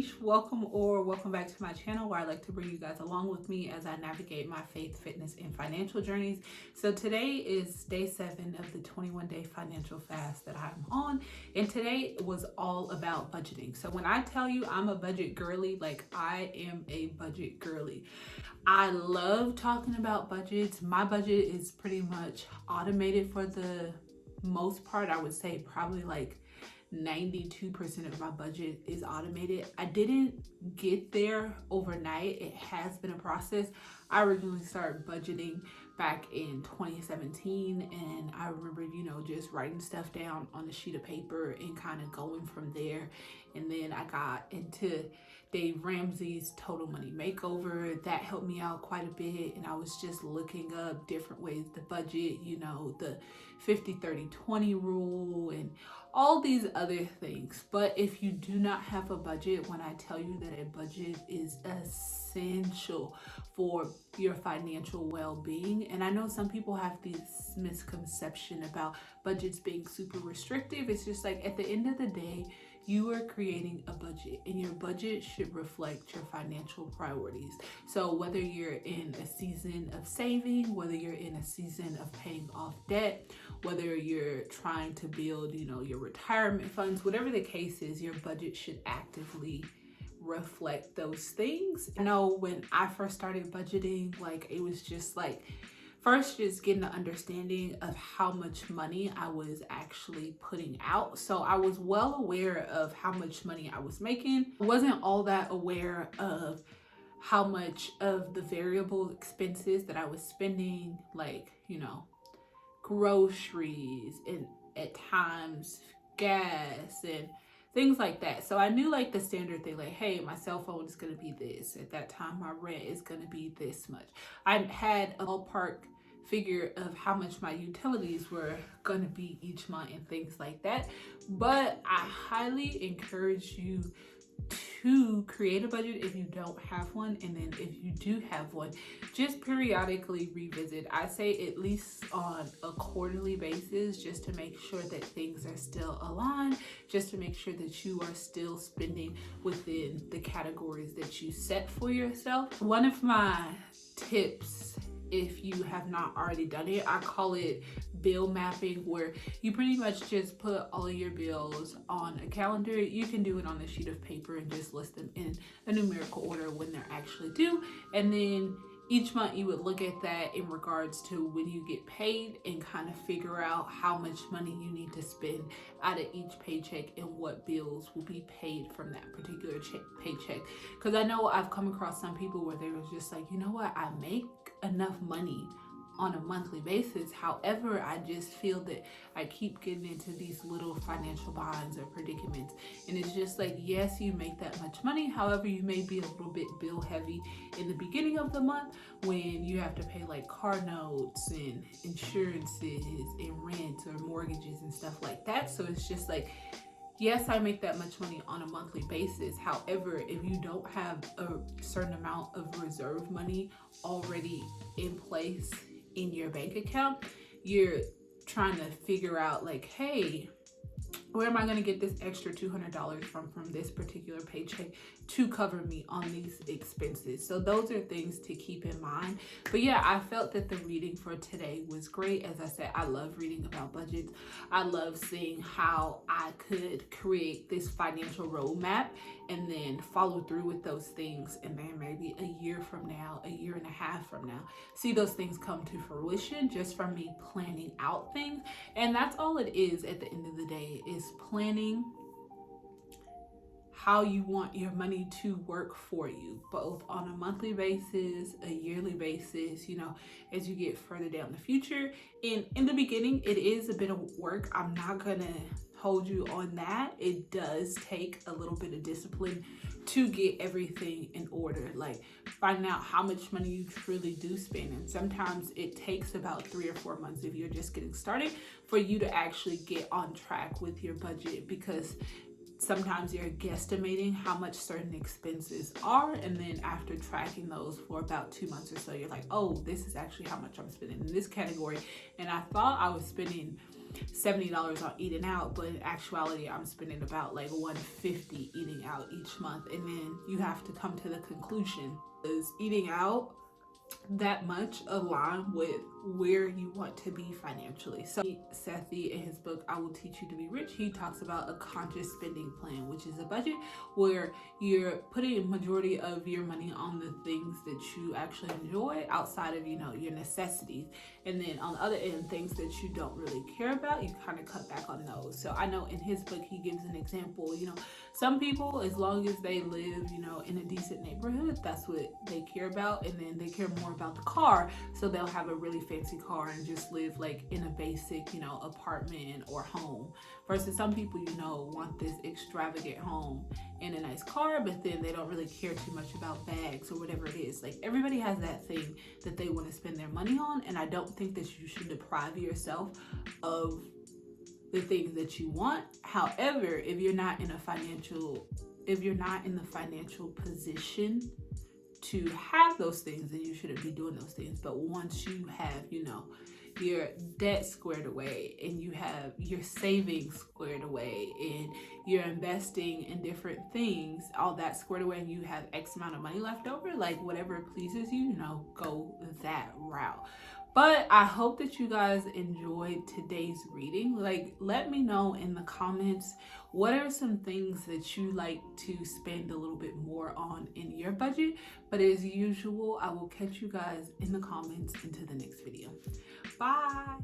Niche. Welcome back to my channel where I like to bring you guys along with me as I navigate my faith, fitness, and financial journeys. So today is day 7 of the 21-day financial fast that I'm on, and today was all about budgeting. So when I tell you I'm a budget girly, like I am a budget girly. I love talking about budgets. My budget is pretty much automated for the most part. I would say probably like 92% of my budget is automated. I didn't get there overnight. It has been a process. I originally started budgeting back in 2017, and I remember, just writing stuff down on a sheet of paper and kind of going from there. And then I got into Dave Ramsey's Total Money Makeover. That helped me out quite a bit, and I was just looking up different ways to budget, the 50-30-20 rule and all these other things. But if you do not have a budget, when I tell you that a budget is essential for your financial well-being, and I know some people have this misconception about budgets being super restrictive. It's just like at the end of the day, you are creating a budget, and your budget should reflect your financial priorities. So whether you're in a season of saving, whether you're in a season of paying off debt, whether you're trying to build, your retirement funds, whatever the case is, your budget should actively reflect those things. I know when I first started budgeting, it was just first just getting an understanding of how much money I was actually putting out. So I was well aware of how much money I was making. I wasn't all that aware of how much of the variable expenses that I was spending, groceries and at times gas and things like that. So I knew the standard thing, hey, my cell phone is going to be this. At that time, my rent is going to be this much. I had a ballpark figure of how much my utilities were going to be each month and things like that. But I highly encourage you to create a budget if you don't have one, and then if you do have one, just periodically revisit. I say at least on a quarterly basis, just to make sure that things are still aligned, just to make sure that you are still spending within the categories that you set for yourself. One of my tips, if you have not already done it, I call it bill mapping, where you pretty much just put all of your bills on a calendar. You can do it on a sheet of paper and just list them in a numerical order when they're actually due. And then each month you would look at that in regards to when you get paid and kind of figure out how much money you need to spend out of each paycheck and what bills will be paid from that particular paycheck. Because I know I've come across some people where they was just like, I make enough money on a monthly basis. However, I just feel that I keep getting into these little financial binds or predicaments. And it's just yes, you make that much money. However, you may be a little bit bill heavy in the beginning of the month when you have to pay car notes and insurances and rent or mortgages and stuff like that. So it's just yes, I make that much money on a monthly basis. However, if you don't have a certain amount of reserve money already in place in your bank account, you're trying to figure out hey, where am I going to get this extra $200 from this particular paycheck to cover me on these expenses? So those are things to keep in mind. But yeah, I felt that the reading for today was great. As I said, I love reading about budgets. I love seeing how I could create this financial roadmap and then follow through with those things. And then maybe a year from now, a year and a half from now, see those things come to fruition just from me planning out things. And that's all it is at the end of the day, is planning how you want your money to work for you, both on a monthly basis, a yearly basis, as you get further down the future. And in the beginning, it is a bit of work. I'm not gonna hold you on that. It does take a little bit of discipline to get everything in order, finding out how much money you truly do spend. And sometimes it takes about 3 or 4 months, if you're just getting started, for you to actually get on track with your budget, because sometimes you're guesstimating how much certain expenses are, and then after tracking those for about 2 months or so, you're like, oh, this is actually how much I'm spending in this category, and I thought I was spending $70 on eating out, but in actuality I'm spending about like $150 eating out each month. And then you have to come to the conclusion, is eating out that much align with where you want to be financially? So Sethi, in his book I Will Teach You to Be Rich, he talks about a conscious spending plan, which is a budget where you're putting a majority of your money on the things that you actually enjoy outside of, your necessities. And then on the other end, things that you don't really care about, you kind of cut back on those. So I know in his book he gives an example, some people, as long as they live, in a decent neighborhood, that's what they care about. And then they care more about the car. So they'll have a really fancy car and just live like in a basic, apartment or home. Versus some people, want this extravagant home and a nice car, but then they don't really care too much about bags or whatever it is. Like, everybody has that thing that they want to spend their money on. And I don't think that you should deprive yourself of the things that you want. However, if you're not in the financial position to have those things, then you shouldn't be doing those things. But once you have, your debt squared away, and you have your savings squared away, and you're investing in different things, all that squared away, and you have X amount of money left over, like whatever pleases you, go that route. But I hope that you guys enjoyed today's reading. Like, let me know in the comments, what are some things that you like to spend a little bit more on in your budget? But as usual, I will catch you guys in the comments into the next video. Bye.